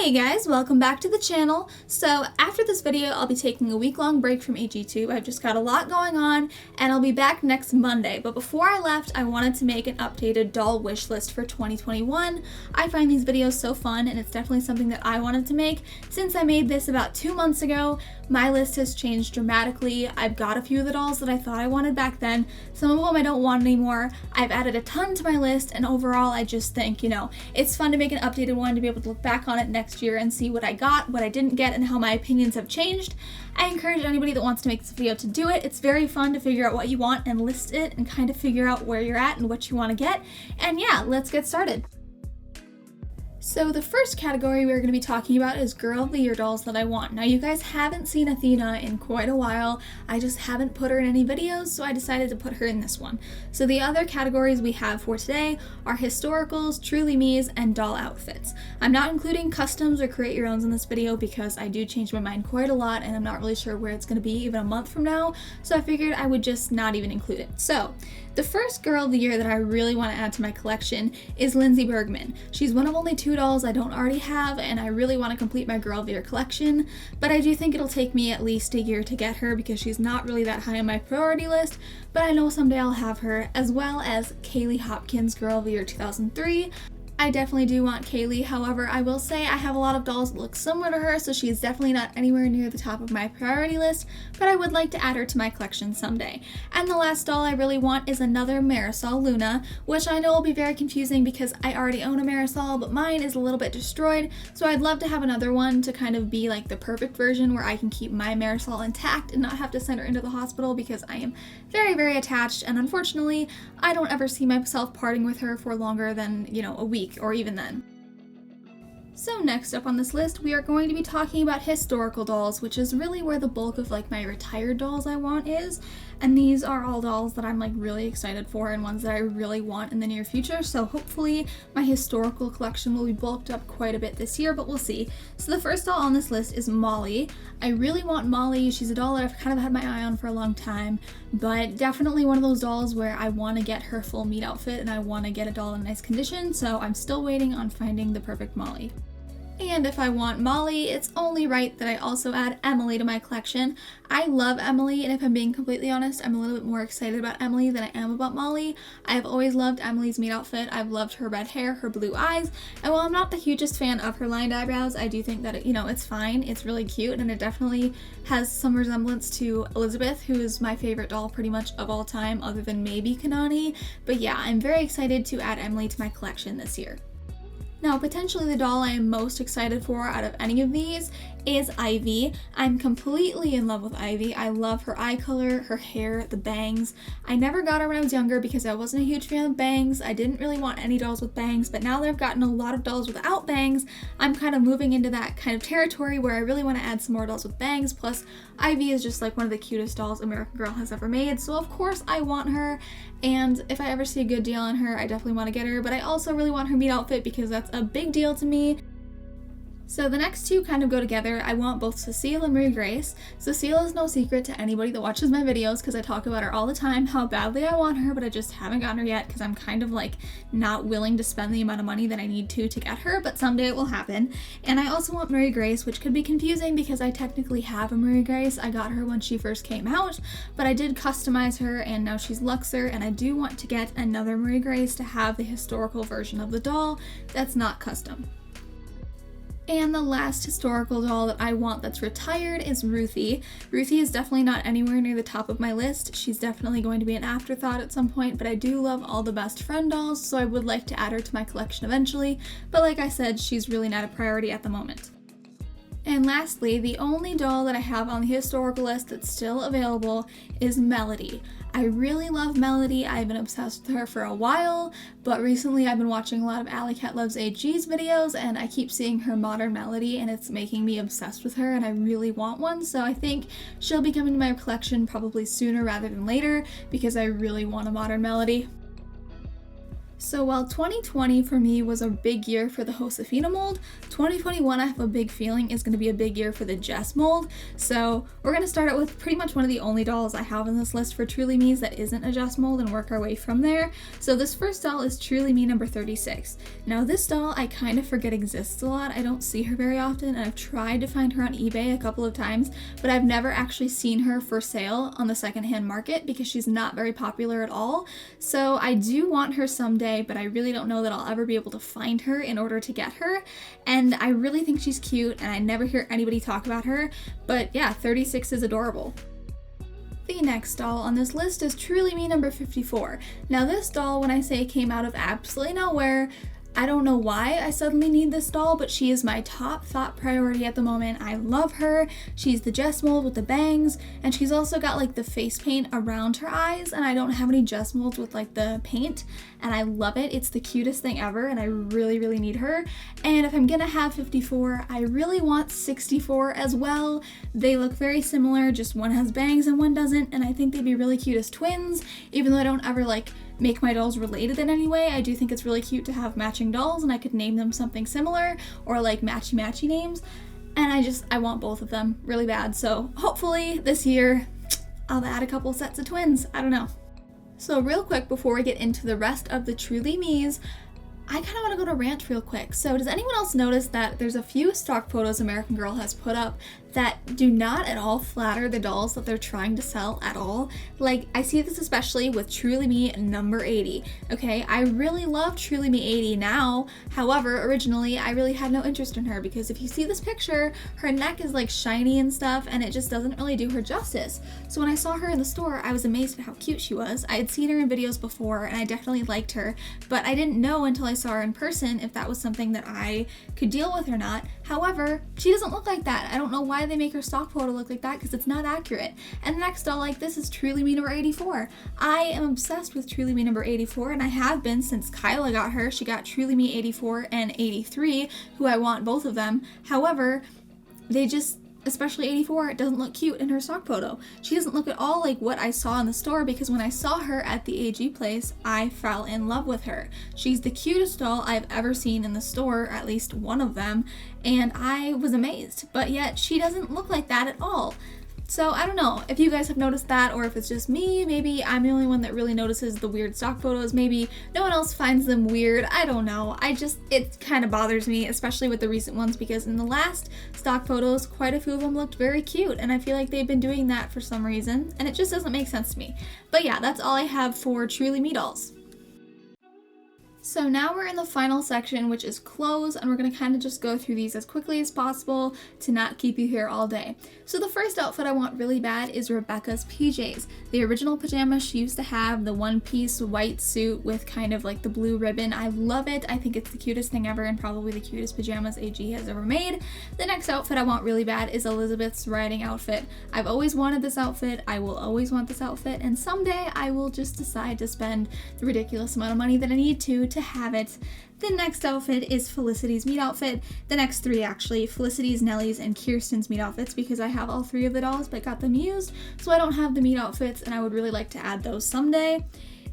Hey guys, welcome back to the channel. So after this video, I'll be taking a week-long break from AGIG. I've just got a lot going on and I'll be back next Monday. But before I left, I wanted to make an updated doll wish list for 2021. I find these videos so fun and it's definitely something that I wanted to make. Since I made this about 2 months ago, my list has changed dramatically. I've got a few of the dolls that I thought I wanted back then. Some of them I don't want anymore. I've added a ton to my list and overall I just think, it's fun to make an updated one to be able to look back on it next year and see what I got, what I didn't get, and how my opinions have changed. I encourage anybody that wants to make this video to do it. It's very fun to figure out what you want and list it and kind of figure out where you're at and what you want to get. And yeah, let's get started. So the first category we're going to be talking about is Girl of the Year dolls that I want. Now you guys haven't seen Athena in quite a while. I just haven't put her in any videos, so I decided to put her in this one. So the other categories we have for today are historicals, truly me's, and doll outfits. I'm not including customs or create your owns in this video because I do change my mind quite a lot and I'm not really sure where it's going to be even a month from now, so I figured I would just not even include it. So the first Girl of the Year that I really want to add to my collection is Lindsay Bergman. She's one of only 2 dolls I don't already have, and I really want to complete my Girl of the Year collection, but I do think it'll take me at least a year to get her because she's not really that high on my priority list, but I know someday I'll have her, as well as Kaylee Hopkins Girl of the Year 2003. I definitely do want Kaylee, however, I will say I have a lot of dolls that look similar to her, so she's definitely not anywhere near the top of my priority list, but I would like to add her to my collection someday. And the last doll I really want is another Marisol Luna, which I know will be very confusing because I already own a Marisol, but mine is a little bit destroyed, so I'd love to have another one to kind of be like the perfect version where I can keep my Marisol intact and not have to send her into the hospital because I am very, very attached, and unfortunately, I don't ever see myself parting with her for longer than, a week, or even then. So next up on this list, we are going to be talking about historical dolls, which is really where the bulk of my retired dolls I want is. And these are all dolls that I'm really excited for and ones that I really want in the near future. So hopefully my historical collection will be bulked up quite a bit this year, but we'll see. So the first doll on this list is Molly. I really want Molly. She's a doll that I've kind of had my eye on for a long time, but definitely one of those dolls where I want to get her full meat outfit and I want to get a doll in nice condition. So I'm still waiting on finding the perfect Molly. And if I want Molly, it's only right that I also add Emily to my collection. I love Emily, and if I'm being completely honest, I'm a little bit more excited about Emily than I am about Molly. I've always loved Emily's meat outfit. I've loved her red hair, her blue eyes, and while I'm not the hugest fan of her lined eyebrows, I do think that it's fine. It's really cute, and it definitely has some resemblance to Elizabeth, who is my favorite doll pretty much of all time, other than maybe Kanani. But yeah, I'm very excited to add Emily to my collection this year. Now, potentially the doll I am most excited for out of any of these is Ivy. I'm completely in love with Ivy. I love her eye color, her hair, the bangs. I never got her when I was younger because I wasn't a huge fan of bangs. I didn't really want any dolls with bangs, but now that I've gotten a lot of dolls without bangs, I'm kind of moving into that kind of territory where I really want to add some more dolls with bangs. Plus, Ivy is just one of the cutest dolls American Girl has ever made, so of course I want her. And if I ever see a good deal on her, I definitely want to get her, but I also really want her meat outfit because that's a big deal to me. So the next two kind of go together. I want both Cecile and Marie Grace. Cecile is no secret to anybody that watches my videos because I talk about her all the time, how badly I want her, but I just haven't gotten her yet because I'm kind of not willing to spend the amount of money that I need to get her, but someday it will happen. And I also want Marie Grace, which could be confusing because I technically have a Marie Grace. I got her when she first came out, but I did customize her and now she's Luxor, and I do want to get another Marie Grace to have the historical version of the doll that's not custom. And the last historical doll that I want that's retired is Ruthie. Ruthie is definitely not anywhere near the top of my list. She's definitely going to be an afterthought at some point, but I do love all the best friend dolls, so I would like to add her to my collection eventually. But like I said, she's really not a priority at the moment. And lastly, the only doll that I have on the historical list that's still available is Melody. I really love Melody. I've been obsessed with her for a while, but recently I've been watching a lot of Alley Cat Loves AG's videos and I keep seeing her modern Melody and it's making me obsessed with her and I really want one, so I think she'll be coming to my collection probably sooner rather than later because I really want a modern Melody. So while 2020 for me was a big year for the Josefina mold, 2021 I have a big feeling is going to be a big year for the Jess mold. So we're going to start out with pretty much one of the only dolls I have on this list for Truly Me's that isn't a Jess mold and work our way from there. So this first doll is Truly Me number 36. Now this doll I kind of forget exists a lot. I don't see her very often, and I've tried to find her on eBay a couple of times, but I've never actually seen her for sale on the secondhand market because she's not very popular at all. So I do want her someday, but I really don't know that I'll ever be able to find her in order to get her, and I really think she's cute and I never hear anybody talk about her, but yeah, 36 is adorable. The next doll on this list is Truly Me number 54. Now this doll, when I say came out of absolutely nowhere, I don't know why I suddenly need this doll, but she is my top thought priority at the moment. I love her. She's the Jess mold with the bangs, and she's also got like the face paint around her eyes, and I don't have any Jess molds with like the paint, and I love it. It's the cutest thing ever, and I really, really need her. And if I'm gonna have 54, I really want 64 as well. They look very similar, just one has bangs and one doesn't, and I think they'd be really cute as twins, even though I don't ever like make my dolls related in any way. I do think it's really cute to have matching dolls, and I could name them something similar or like matchy names, and I want both of them really bad. So hopefully this year I'll add a couple sets of twins. I don't know. So real quick before we get into the rest of the Truly Me's, I kind of want to go to rant real quick. So does anyone else notice that there's a few stock photos American Girl has put up that do not at all flatter the dolls that they're trying to sell at all? Like, I see this especially with Truly Me number 80. Okay, I really love Truly Me 80 now. However, originally I really had no interest in her because if you see this picture, her neck is like shiny and stuff, and it just doesn't really do her justice. So when I saw her in the store, I was amazed at how cute she was. I had seen her in videos before and I definitely liked her, but I didn't know until I saw her in person if that was something that I could deal with or not. However, she doesn't look like that. I don't know why they make her stock photo look like that because it's not accurate. And the next doll like this is Truly Me number 84. I am obsessed with Truly Me number 84, and I have been since Kyla got her. She got Truly Me 84 and 83, who I want both of them. However, they just, especially 84, it doesn't look cute in her stock photo. She doesn't look at all like what I saw in the store, because when I saw her at the AG place, I fell in love with her. She's the cutest doll I've ever seen in the store, at least one of them, and I was amazed, but yet she doesn't look like that at all. So I don't know if you guys have noticed that, or if it's just me. Maybe I'm the only one that really notices the weird stock photos. Maybe no one else finds them weird. I don't know. It kind of bothers me, especially with the recent ones, because in the last stock photos, quite a few of them looked very cute, and I feel like they've been doing that for some reason, and it just doesn't make sense to me. But yeah, that's all I have for Truly Me dolls. So now we're in the final section, which is clothes, and we're going to kind of just go through these as quickly as possible to not keep you here all day. So the first outfit I want really bad is Rebecca's PJs. The original pajamas she used to have, the one-piece white suit with kind of like the blue ribbon. I love it. I think it's the cutest thing ever and probably the cutest pajamas AG has ever made. The next outfit I want really bad is Elizabeth's riding outfit. I've always wanted this outfit. I will always want this outfit, and someday I will just decide to spend the ridiculous amount of money that I need to have it. The next outfit is Felicity's meat outfit. The next three actually, Felicity's, Nellie's, and Kirsten's meat outfits, because I have all three of the dolls but got them used, so I don't have the meat outfits, and I would really like to add those someday.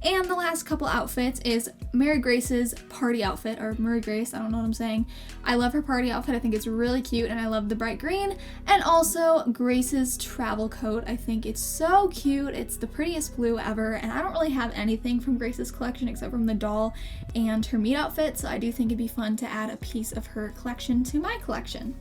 And the last couple outfits is Mary Grace's party outfit, or Mary Grace, I don't know what I'm saying. I love her party outfit. I think it's really cute, and I love the bright green. And also Grace's travel coat. I think it's so cute. It's the prettiest blue ever, and I don't really have anything from Grace's collection except from the doll and her meat outfit, so I do think it'd be fun to add a piece of her collection to my collection.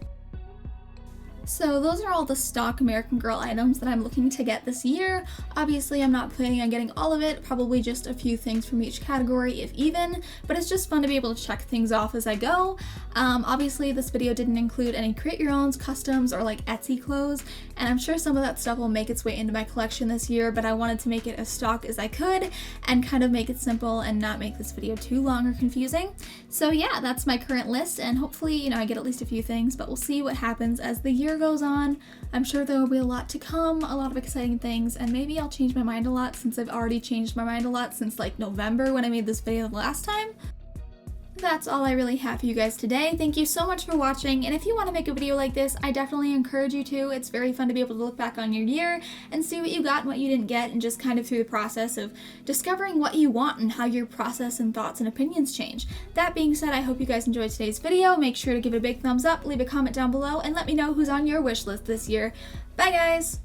So those are all the stock American Girl items that I'm looking to get this year. Obviously, I'm not planning on getting all of it, probably just a few things from each category, if even, but it's just fun to be able to check things off as I go. Obviously, this video didn't include any create your owns, customs, or like Etsy clothes, and I'm sure some of that stuff will make its way into my collection this year, but I wanted to make it as stock as I could and kind of make it simple and not make this video too long or confusing. So yeah, that's my current list, and hopefully, I get at least a few things, but we'll see what happens as the year goes on. I'm sure there will be a lot to come, a lot of exciting things, and maybe I'll change my mind a lot, since I've already changed my mind a lot since like November when I made this video the last time. that's all I really have for you guys today. Thank you so much for watching, and if you want to make a video like this, I definitely encourage you to. It's very fun to be able to look back on your year and see what you got and what you didn't get, and just kind of through the process of discovering what you want and how your process and thoughts and opinions change. That being said, I hope you guys enjoyed today's video. Make sure to give it a big thumbs up, leave a comment down below, and let me know who's on your wish list this year. Bye guys!